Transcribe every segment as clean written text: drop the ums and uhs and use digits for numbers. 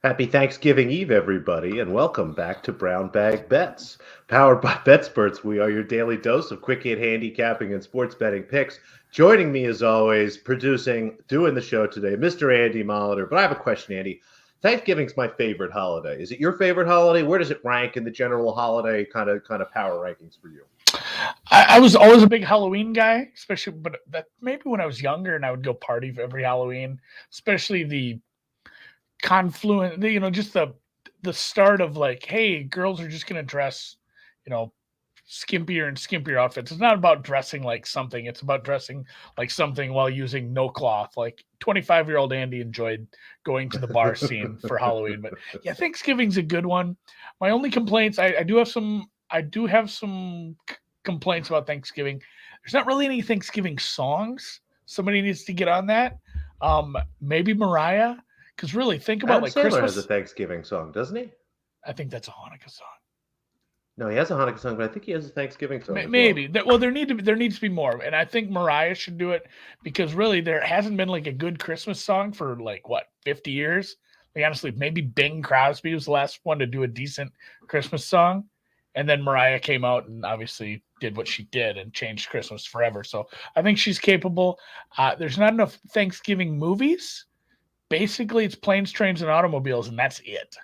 Happy Thanksgiving Eve, everybody, and welcome back to Brown Bag Bets. Powered by BETSPERTS, we are your daily dose of quick hit handicapping and sports betting picks. Joining me, as always, doing the show today, Mr. Andy Molitor. But I have a question, Andy. Thanksgiving's my favorite holiday. Is it your favorite holiday? Where does it rank in the general holiday kind of power rankings for you? I was always a big Halloween guy, especially, but that maybe when I was younger and I would go party for every Halloween, especially the confluent, just the start of like, hey, girls are just gonna dress, skimpier and skimpier outfits. It's not about dressing like something; it's about dressing like something while using no cloth. Like 25-year-old Andy enjoyed going to the bar scene for Halloween, but yeah, Thanksgiving's a good one. My only complaints, I do have some. I do have some complaints about Thanksgiving. There's not really any Thanksgiving songs. Somebody needs to get on that. Maybe Mariah, because really think about Adam like Sandler Christmas. has a Thanksgiving song, doesn't he? I think that's a Hanukkah song. No, he has a Hanukkah song, but I think he has a Thanksgiving song. Maybe. Well, there needs to be more, and I think Mariah should do it because really there hasn't been like a good Christmas song for like what 50 years. Like honestly, maybe Bing Crosby was the last one to do a decent Christmas song. And then Mariah came out and obviously did what she did and changed Christmas forever. So I think she's capable. There's not enough Thanksgiving movies. Basically, it's planes, trains, and automobiles, and that's it.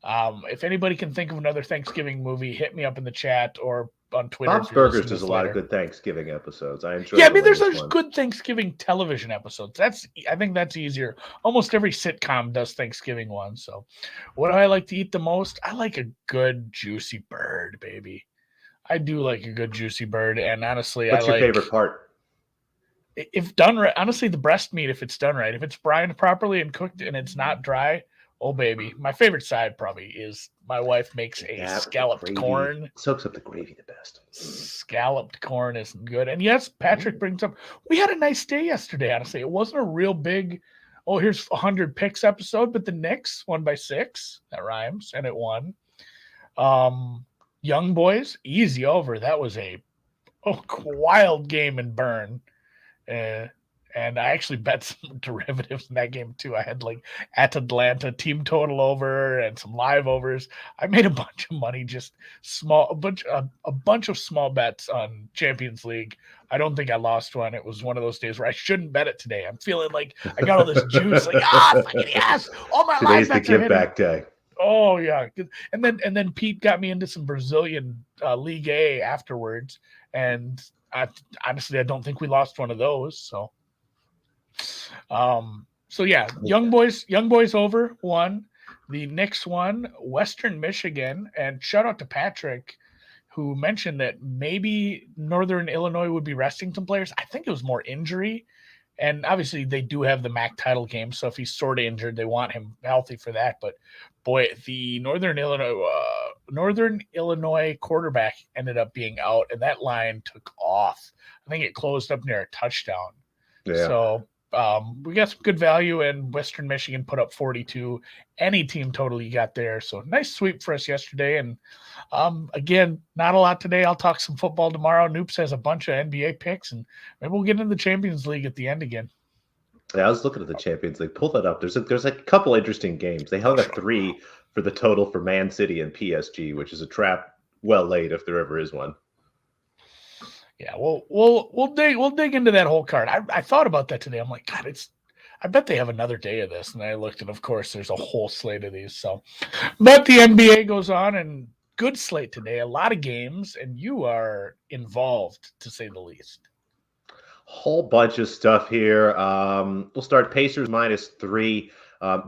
If anybody can think of another Thanksgiving movie, hit me up in the chat or on Twitter. Bob's Burgers does a lot of good Thanksgiving episodes. I enjoy. Yeah, I mean, there's good Thanksgiving television episodes. I think that's easier. Almost every sitcom does Thanksgiving one. So, what do I like to eat the most? I like a good juicy bird, baby. I do like a good juicy bird, and honestly, what's your favorite part? If done right, honestly, the breast meat. If it's done right, if it's brined properly and cooked, and it's not dry. Oh, baby. My favorite side probably is my wife makes scalloped corn. Soaks up the gravy the best. Scalloped corn is good. And yes, Patrick brings up, we had a nice day yesterday, honestly. It wasn't a real big, here's 100 picks episode, but the Knicks won by 6. That rhymes, and it won. Young Boys, easy over. That was a wild game in Burn. And I actually bet some derivatives in that game too. I had like at Atlanta team total over and some live overs. I made a bunch of money, just a bunch of small bets on Champions League. I don't think I lost one. It was one of those days where I shouldn't bet it today. I'm feeling like I got all this juice, like fucking yes, all my live bets Today's the give back day. Oh yeah, and then Pete got me into some Brazilian League A afterwards, and honestly, I don't think we lost one of those. So yeah, Young Boys over 1. The Knicks won, Western Michigan, and shout out to Patrick who mentioned that maybe Northern Illinois would be resting some players. I think it was more injury, and obviously they do have the MAC title game, so if he's sort of injured, they want him healthy for that. But boy, the Northern Illinois quarterback ended up being out, and that line took off. I think it closed up near a touchdown. Yeah. So we got some good value, and Western Michigan put up 42. Any team total you got there. So nice sweep for us yesterday. And again, not a lot today. I'll talk some football tomorrow. Noops has a bunch of NBA picks, and maybe we'll get into the Champions League at the end again. Yeah, I was looking at the Champions League. Pull that up. There's a couple interesting games. They hung a 3 for the total for Man City and PSG, which is a trap well laid if there ever is one. Yeah, we'll dig into that whole card. I thought about that today. I'm like, God, I bet they have another day of this. And I looked, and of course, there's a whole slate of these. So, but the NBA goes on, and good slate today. A lot of games, and you are involved to say the least. Whole bunch of stuff here. We'll start Pacers -3.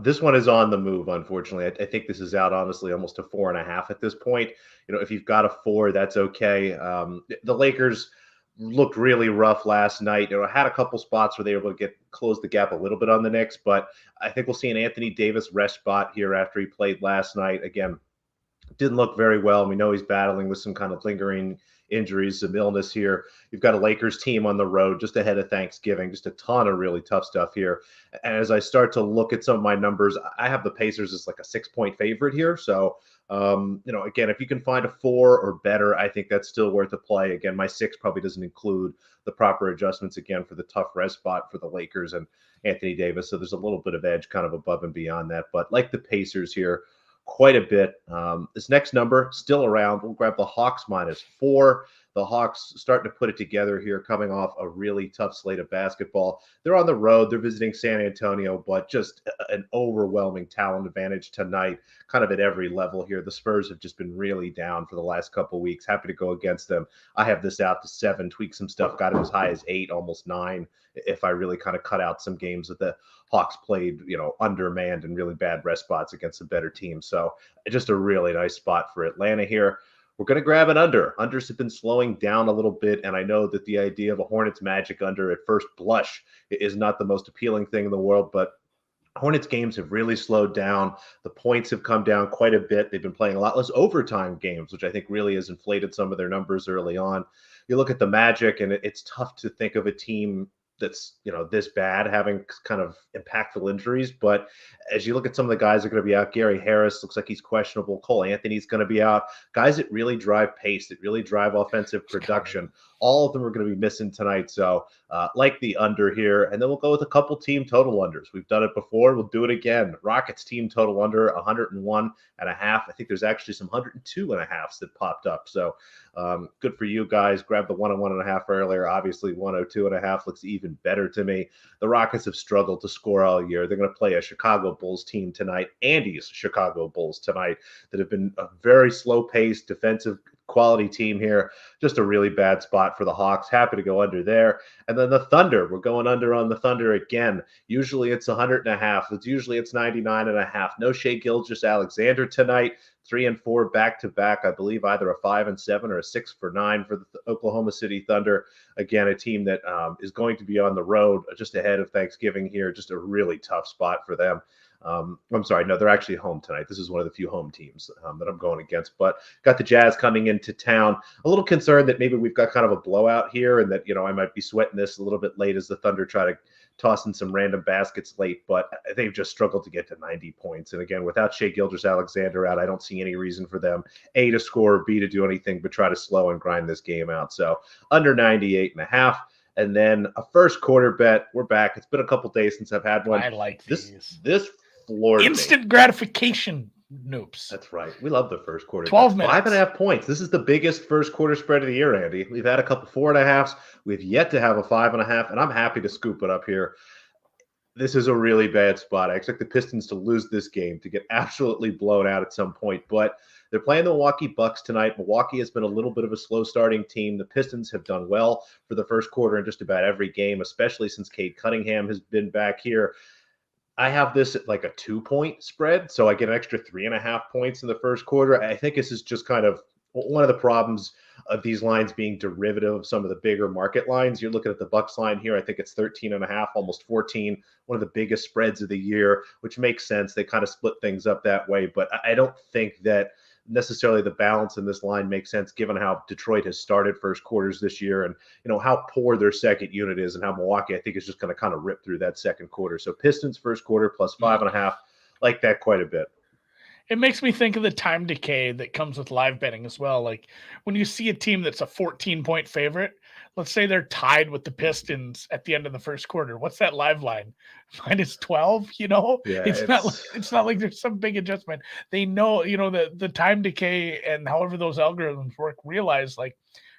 This one is on the move, unfortunately. I think this is out, honestly, almost to 4.5 at this point. If you've got a 4, that's okay. The Lakers looked really rough last night. Had a couple spots where they were able to close the gap a little bit on the Knicks, but I think we'll see an Anthony Davis rest spot here after he played last night. Again, didn't look very well. We know he's battling with some kind of lingering injuries, some illness here. You've got a Lakers team on the road just ahead of Thanksgiving, just a ton of really tough stuff here. And as I start to look at some of my numbers, I have the Pacers as like a 6-point favorite here. So, again, if you can find a 4 or better, I think that's still worth a play. Again, my 6 probably doesn't include the proper adjustments again for the tough rest spot for the Lakers and Anthony Davis. So there's a little bit of edge kind of above and beyond that. But like the Pacers here, quite a bit. This next number still around. We'll grab the Hawks -4. The Hawks starting to put it together here, coming off a really tough slate of basketball. They're on the road. They're visiting San Antonio, but just an overwhelming talent advantage tonight, kind of at every level here. The Spurs have just been really down for the last couple of weeks. Happy to go against them. I have this out to 7, tweak some stuff, got it as high as 8, almost 9, if I really kind of cut out some games that the Hawks played, undermanned and really bad rest spots against a better team. So just a really nice spot for Atlanta here. We're going to grab an under. Unders have been slowing down a little bit, and I know that the idea of a Hornets Magic under at first blush is not the most appealing thing in the world, but Hornets games have really slowed down. The points have come down quite a bit. They've been playing a lot less overtime games, which I think really has inflated some of their numbers early on. You look at the Magic, and it's tough to think of a team that's this bad, having kind of impactful injuries. But as you look at some of the guys that are going to be out, Gary Harris looks like he's questionable. Cole Anthony's going to be out. Guys that really drive pace, that really drive offensive production. All of them are going to be missing tonight. So like the under here. And then we'll go with a couple team total unders. We've done it before. We'll do it again. Rockets team total under 101.5. I think there's actually some 102.5s that popped up. So good for you guys. Grab the 101.5 earlier. Obviously 102.5 looks even better to me. The Rockets have struggled to score all year. They're going to play a Chicago Bulls team tonight, Andy's Chicago Bulls tonight, that have been a very slow-paced defensive quality team here. Just a really bad spot for the Hawks. Happy to go under there. And then the Thunder, we're going under on the Thunder again. Usually it's 100.5. Usually it's 99.5. No Shai Gilgeous-Alexander tonight. 3 and 4 back-to-back. I believe either a 5 and 7 or a 6 for 9 for the Oklahoma City Thunder. Again, a team that is going to be on the road just ahead of Thanksgiving here. Just a really tough spot for them. I'm sorry, no, they're actually home tonight. This is one of the few home teams that I'm going against, but got the Jazz coming into town. A little concerned that maybe we've got kind of a blowout here and that, I might be sweating this a little bit late as the Thunder try to toss in some random baskets late, but they've just struggled to get to 90 points. And again, without Shai Gilgeous-Alexander out, I don't see any reason for them, A, to score, B, to do anything but try to slow and grind this game out. So under 98.5. And then a first quarter bet. We're back. It's been a couple days since I've had one. I like these. This floored instant me. gratification noobs. That's right. We love the first quarter. 12 minutes. 5.5 points. This is the biggest first quarter spread of the year, Andy. We've had a couple 4.5s. We've yet to have a 5.5, and I'm happy to scoop it up here. This is a really bad spot. I expect the Pistons to lose this game, to get absolutely blown out at some point, but they're playing the Milwaukee Bucks tonight. Milwaukee has been a little bit of a slow starting team. The Pistons have done well for the first quarter in just about every game, especially since Cade Cunningham has been back here. I have this at like a 2-point spread, so I get an extra 3.5 points in the first quarter. I think this is just kind of one of the problems of these lines being derivative of some of the bigger market lines. You're looking at the Bucks line here. I think it's 13.5, almost 14, one of the biggest spreads of the year, which makes sense. They kind of split things up that way, but I don't think that necessarily the balance in this line makes sense given how Detroit has started first quarters this year and how poor their second unit is and how Milwaukee I think is just going to kind of rip through that second quarter. So Pistons first quarter plus 5.5, like that quite a bit. It makes me think of the time decay that comes with live betting as well. Like when you see a team that's a 14-point favorite, let's say they're tied with the Pistons at the end of the first quarter. What's that live line? -12, Yeah, it's not like there's some big adjustment. They know, the time decay and however those algorithms work, realize like,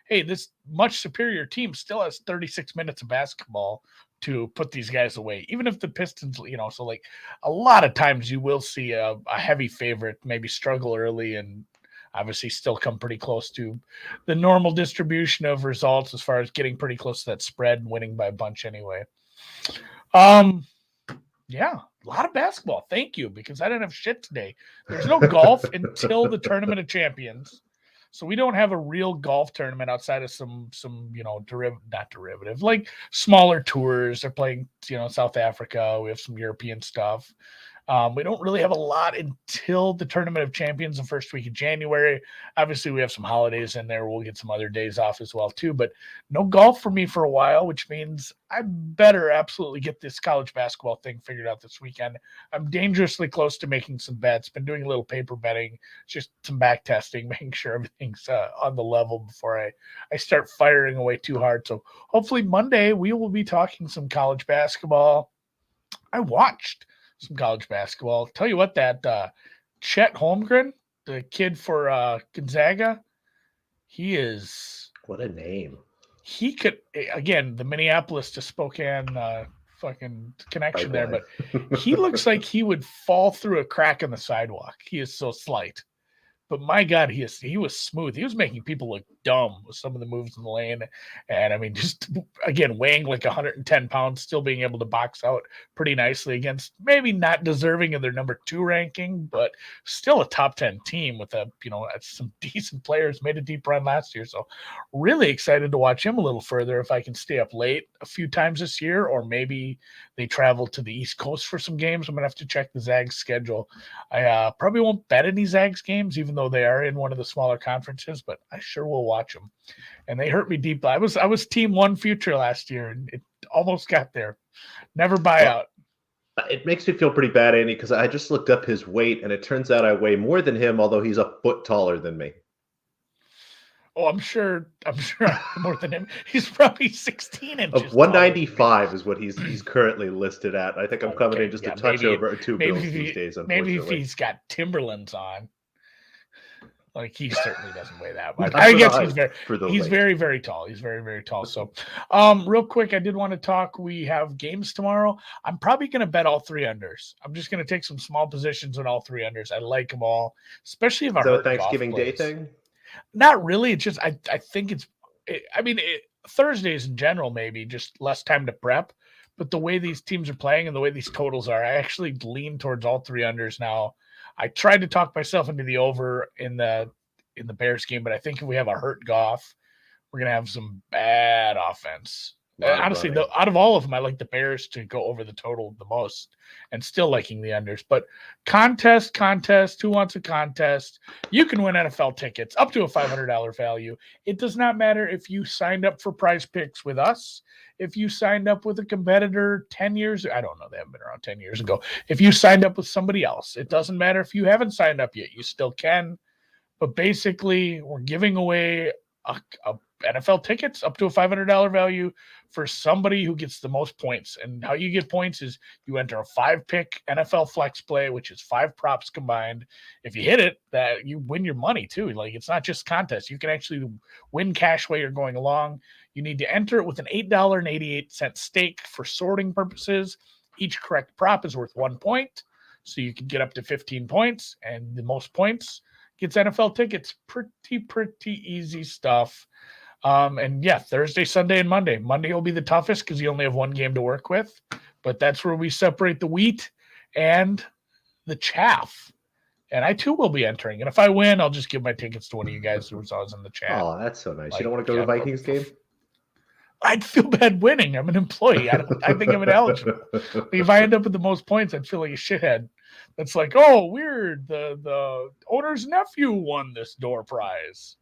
hey, this much superior team still has 36 minutes of basketball to put these guys away, even if the Pistons, so like a lot of times you will see a heavy favorite maybe struggle early and obviously still come pretty close to the normal distribution of results as far as getting pretty close to that spread and winning by a bunch anyway. Yeah, a lot of basketball. Thank you, because I didn't have shit today. There's no golf until the Tournament of Champions. So we don't have a real golf tournament outside of some not derivative, like smaller tours. They're playing, South Africa. We have some European stuff. We don't really have a lot until the Tournament of Champions the first week of January. Obviously, we have some holidays in there. We'll get some other days off as well, too. But no golf for me for a while, which means I better absolutely get this college basketball thing figured out this weekend. I'm dangerously close to making some bets. Been doing a little paper betting, just some back testing, making sure everything's on the level before I start firing away too hard. So hopefully Monday we will be talking some college basketball. I watched some college basketball. Tell you what, that Chet Holmgren, the kid for Gonzaga, he is... What a name. He could, again, the Minneapolis to Spokane fucking connection there, but he looks like he would fall through a crack in the sidewalk. He is so slight. But my God, he was smooth. He was making people look dumb with some of the moves in the lane. And I mean, just again, weighing like 110 pounds, still being able to box out pretty nicely against maybe not deserving of their number 2 ranking, but still a top 10 team with some decent players, made a deep run last year. So really excited to watch him a little further if I can stay up late a few times this year, or maybe they travel to the East Coast for some games. I'm going to have to check the Zags schedule. I probably won't bet any Zags games, even though they are in one of the smaller conferences, but I sure will watch them. And they hurt me deep. I was team one future last year, and it almost got there. Never buy out. It makes me feel pretty bad, Andy, because I just looked up his weight, and it turns out I weigh more than him, although he's a foot taller than me. Oh, I'm sure I'm more than him. He's probably 16 inches. 195 is what he's currently listed at. I think I'm coming in just a touch over 2 bills these days, unfortunately. Maybe if he's got Timberlands on. Like, he certainly doesn't weigh that much. I guess he's very, very tall. He's very, very tall. So, real quick, I did want to talk. We have games tomorrow. I'm probably going to bet all 3 unders. I'm just going to take some small positions on all 3 unders. I like them all, especially if I hurt Thanksgiving Day thing? Not really. It's just I think Thursdays in general, maybe just less time to prep. But the way these teams are playing and the way these totals are, I actually lean towards all 3 unders now. I tried to talk myself into the over in the Bears game, but I think if we have a hurt Goff, we're gonna have some bad offense. Honestly, out of all of them, I like the Bears to go over the total the most, and still liking the unders. But contest, who wants a contest? You can win NFL tickets up to a $500 value. It does not matter if you signed up for PrizePicks with us. If you signed up with a competitor 10 years, I don't know, they haven't been around 10 years ago. If you signed up with somebody else, it doesn't matter if you haven't signed up yet, you still can. But basically, we're giving away a NFL tickets up to a $500 value for somebody who gets the most points. And how you get points is you enter a 5-pick NFL flex play, which is 5 props combined. If you hit it, that you win your money too. Like, it's not just contest. You can actually win cash while you're going along. You need to enter it with an $8.88 stake for sorting purposes. Each correct prop is worth 1 point. So you can get up to 15 points, and the most points gets NFL tickets. Pretty easy stuff. And yeah, Thursday, Sunday, and Monday. Monday will be the toughest because you only have 1 game to work with. But that's where we separate the wheat and the chaff. And I too will be entering. And if I win, I'll just give my tickets to one of you guys who was always in the chat. Oh, that's so nice. You don't want to go to the Vikings game? I'd feel bad winning. I'm an employee. I think I'm ineligible. If I end up with the most points, I'd feel like a shithead. That's like, oh, weird. The owner's nephew won this door prize.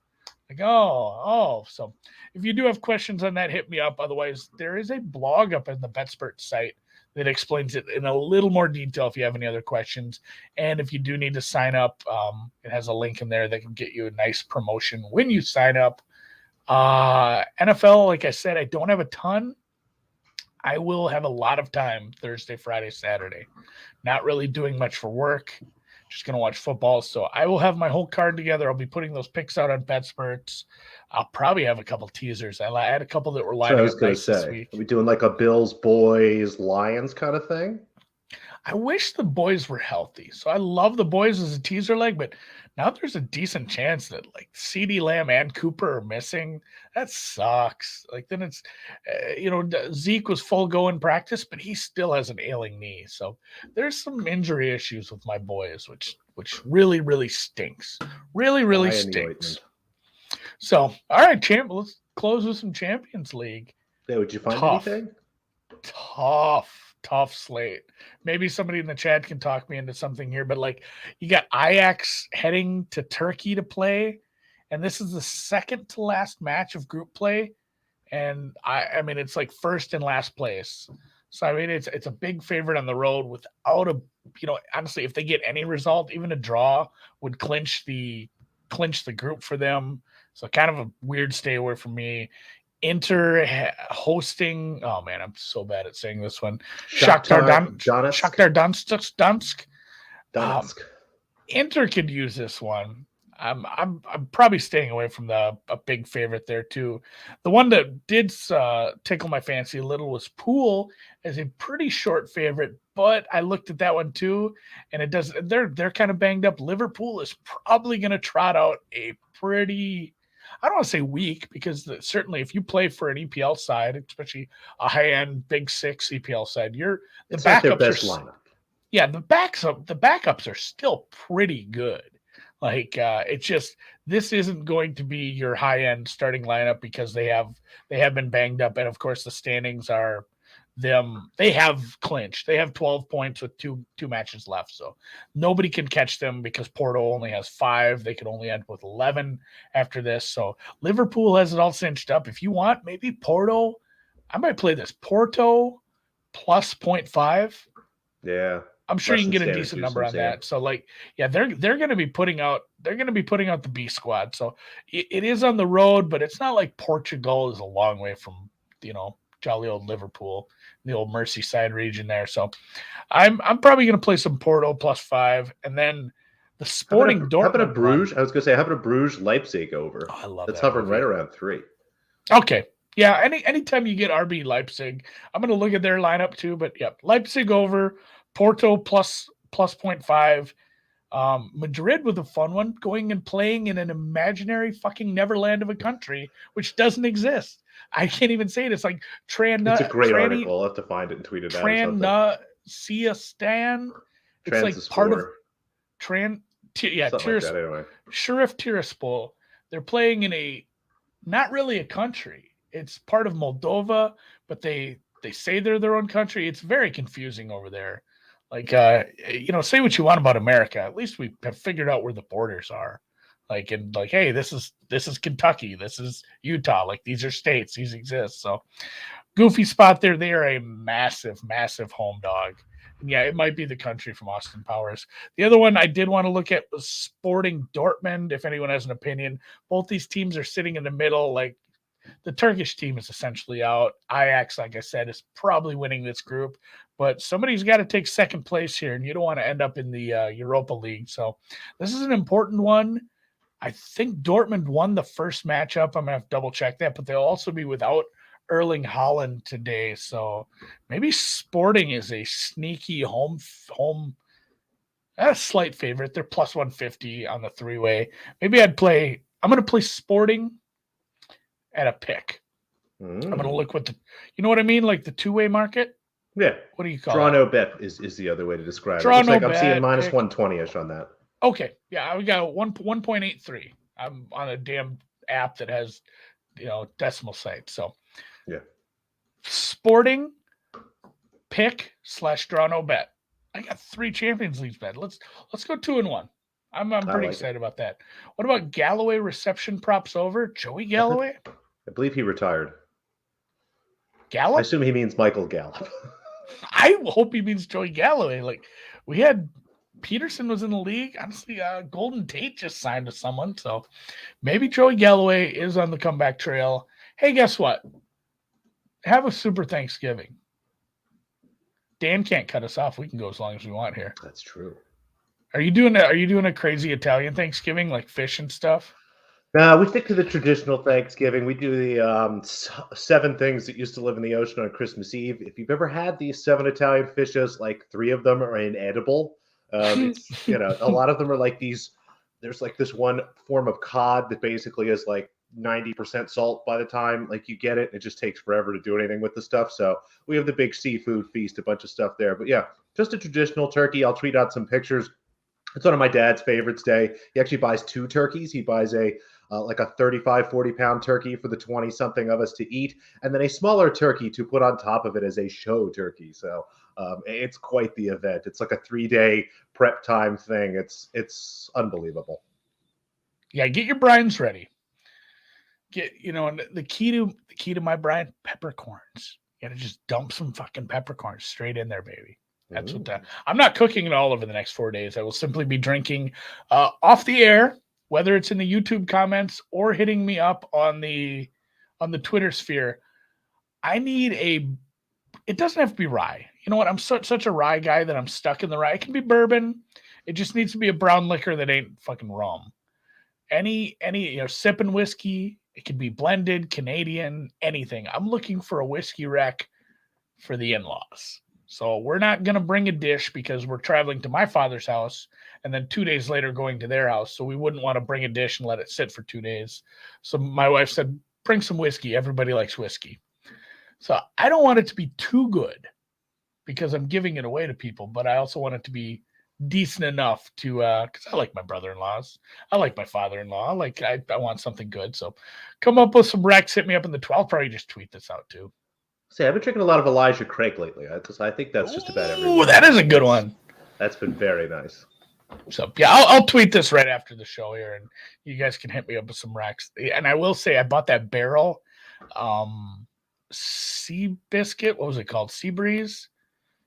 Like, oh. So if you do have questions on that, hit me up. Otherwise, there is a blog up in the BETSPERTS site that explains it in a little more detail if you have any other questions. And if you do need to sign up, it has a link in there that can get you a nice promotion when you sign up. NFL, like I said, I don't have a ton. I will have a lot of time Thursday, Friday, Saturday. Not really doing much for work. Just going to watch football. So I will have my whole card together. I'll be putting those picks out on BETSPERTS. I'll probably have a couple teasers. I had a couple that were lining up nice this week. Are we doing like a Bills, Boys, Lions kind of thing? I wish the boys were healthy. So I love the boys as a teaser leg, but now there's a decent chance that like CeeDee Lamb and Cooper are missing. That sucks. Like then it's, Zeke was full go in practice, but he still has an ailing knee. So there's some injury issues with my boys, which really, really stinks. Really stinks. So, all right, let's close with some Champions League. Yeah, would you find anything? Tough. slate. Maybe somebody in the chat can talk me into something here, but like you got Ajax heading to Turkey to play, and this is the second to last match of group play. And I mean, it's like first and last place. So I mean, it's a big favorite on the road without a, honestly, if they get any result, even a draw would clinch the group for them. So kind of a weird stay away from me. Inter hosting. Oh man, I'm so bad at saying this one. Shakhtar Donetsk. Inter could use this one. I'm probably staying away from a big favorite there too. The one that did tickle my fancy a little was Pool as a pretty short favorite, but I looked at that one too, and it does. They're kind of banged up. Liverpool is probably going to trot out a pretty, I don't want to say weak, because certainly if you play for an EPL side, especially a high-end Big Six EPL side, the backups are lineup. Yeah, the backups are still pretty good. Like it's just, this isn't going to be your high-end starting lineup because they have been banged up, and of course the standings are them. They have clinched. They have 12 points with two matches left, so nobody can catch them because Porto only has 5. They could only end with 11 after this. So Liverpool has it all cinched up. If you want, maybe Porto. I might play this Porto plus 0.5. Yeah. I'm sure you can get a decent number on that. So like, yeah, they're going to be putting out the B squad. So it is on the road, but it's not like Portugal is a long way from, jolly old Liverpool, the old Merseyside region there. So I'm probably going to play some Porto plus 5, and then the Sporting Dortmund. How about a Bruges? I was going to say, how about a Bruges Leipzig over? Oh, I love that. That's hovering right around 3. Okay. Yeah. Anytime you get RB Leipzig, I'm going to look at their lineup too, but yeah, Leipzig over, Porto plus 0.5. Madrid with a fun one, going and playing in an imaginary fucking neverland of a country which doesn't exist. I can't even say it. It's like It's a great article. I'll have to find it and tweet it out. Transiastan. It's like part of anyway. Sheriff Tiraspol. They're playing in not really a country. It's part of Moldova, but they say they're their own country. It's very confusing over there. Like, say what you want about America. At least we have figured out where the borders are. Like, and like, hey, this is Kentucky. This is Utah. Like, these are states. These exist. So, goofy spot there. They are a massive, massive home dog. And yeah, it might be the country from Austin Powers. The other one I did want to look at was Sporting Dortmund, if anyone has an opinion. Both these teams are sitting in the middle. Like, the Turkish team is essentially out. Ajax, like I said, is probably winning this group, but somebody's got to take second place here, and you don't want to end up in the Europa League. So this is an important one. I think Dortmund won the first matchup. I'm going to have to double check that, but they'll also be without Erling Haaland today. So maybe Sporting is a sneaky home slight favorite. They're plus 150 on the 3-way. Maybe I'm going to play Sporting at a pick. I'm going to look you know what I mean? Like the 2-way market? Yeah. What do you call Draw it? no bet is the other way to describe it. Looks like I'm seeing minus 120-ish on that. Okay. Yeah, we got 1.83. I'm on a damn app that has, decimal sites. So yeah. Sporting pick / draw no bet. I got 3 Champions League bet. Let's go 2-1. I'm pretty excited about that. What about Galloway reception props over? Joey Galloway? I believe he retired. Gallup? I assume he means Michael Gallup. I hope he means Joey Galloway. Like, we had Peterson was in the league. Honestly, Golden Tate just signed to someone. So maybe Joey Galloway is on the comeback trail. Hey, guess what? Have a super Thanksgiving. Dan can't cut us off. We can go as long as we want here. That's true. Are you doing a crazy Italian Thanksgiving, like fish and stuff? No, we stick to the traditional Thanksgiving. We do the 7 things that used to live in the ocean on Christmas Eve. If you've ever had these 7 Italian fishes, like 3 of them are inedible. It's, a lot of them are like these. There's like this one form of cod that basically is like 90% salt by the time like you get it. It just takes forever to do anything with the stuff. So we have the big seafood feast, a bunch of stuff there. But yeah, just a traditional turkey. I'll tweet out some pictures. It's one of my dad's favorites day. He actually buys 2 turkeys. He buys a like a 35, 40-pound turkey for the 20-something of us to eat, and then a smaller turkey to put on top of it as a show turkey. So it's quite the event. It's like a 3-day prep time thing. It's unbelievable. Yeah, get your brines ready. And the key to my brine, peppercorns. You gotta just dump some fucking peppercorns straight in there, baby. That's what I'm not cooking it all over the next 4 days. I will simply be drinking off the air, whether it's in the YouTube comments or hitting me up on the Twitter sphere. It doesn't have to be rye. You know what? I'm such a rye guy that I'm stuck in the rye. It can be bourbon. It just needs to be a brown liquor that ain't fucking rum. Any sipping whiskey. It can be blended, Canadian, anything. I'm looking for a whiskey rec for the in-laws. So we're not going to bring a dish because we're traveling to my father's house and then 2 days later going to their house. So we wouldn't want to bring a dish and let it sit for 2 days. So my wife said, bring some whiskey. Everybody likes whiskey. So I don't want it to be too good because I'm giving it away to people, but I also want it to be decent enough to, because I like my brother-in-laws. I like my father-in-law. I want something good. So come up with some recs. Hit me up in the 12. I'll probably just tweet this out too. See, I've been drinking a lot of Elijah Craig lately. I think that's just about everyone. Ooh, that is a good one. That's been very nice. So yeah, I'll tweet this right after the show here, and you guys can hit me up with some recs. And I will say I bought that barrel Sea Biscuit. What was it called? Sea Breeze?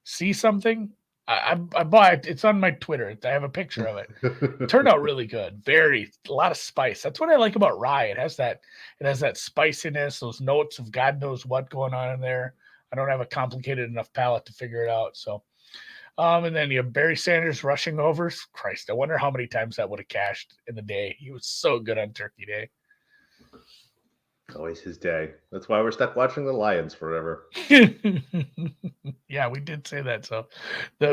Sea something? I bought it. It's on my Twitter. I have a picture of it. It turned out really good. A lot of spice. That's what I like about rye. It has that spiciness, those notes of God knows what going on in there. I don't have a complicated enough palate to figure it out. So, and then you have Barry Sanders rushing over. Christ, I wonder how many times that would have cashed in the day. He was so good on Turkey Day. Always his day. That's why we're stuck watching the Lions forever. Yeah, we did say that. So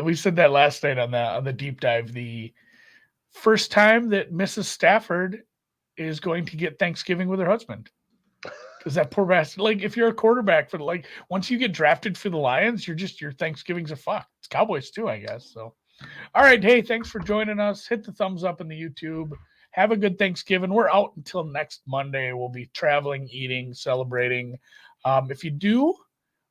we said that last night on the deep dive. The first time that Mrs. Stafford is going to get Thanksgiving with her husband. Because that poor bastard, if you're a quarterback once you get drafted for the Lions, your Thanksgivings are fucked. It's Cowboys too, I guess. So, all right. Hey, thanks for joining us. Hit the thumbs up in the YouTube. Have a good Thanksgiving. We're out until next Monday. We'll be traveling, eating, celebrating. If you do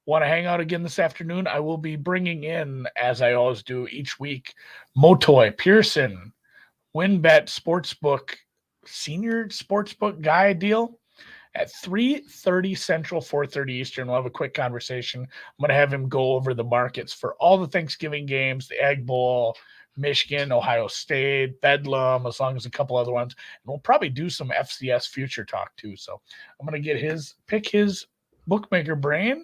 want to hang out again this afternoon, I will be bringing in, as I always do each week, Motoy, Pearson, WinBet Sportsbook, senior sportsbook guy deal at 3:30 Central, 4:30 Eastern. We'll have a quick conversation. I'm going to have him go over the markets for all the Thanksgiving games, the Egg Bowl, Michigan, Ohio State, Bedlam, as long as a couple other ones. And we'll probably do some FCS future talk too. So I'm going to pick his bookmaker brain.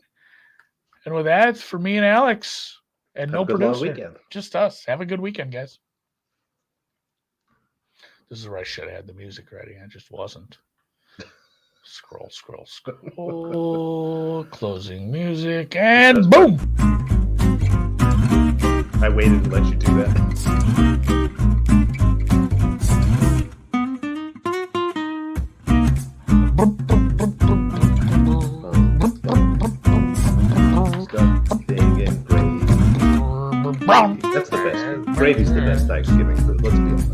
And with that, for me and Alex, and no producer, just us. Have a good weekend, guys. This is where I should have had the music ready. I just wasn't. Scroll. Closing music, and boom. I waited to let you do that. That's the best. Gravy's the best Thanksgiving food. Let's be honest.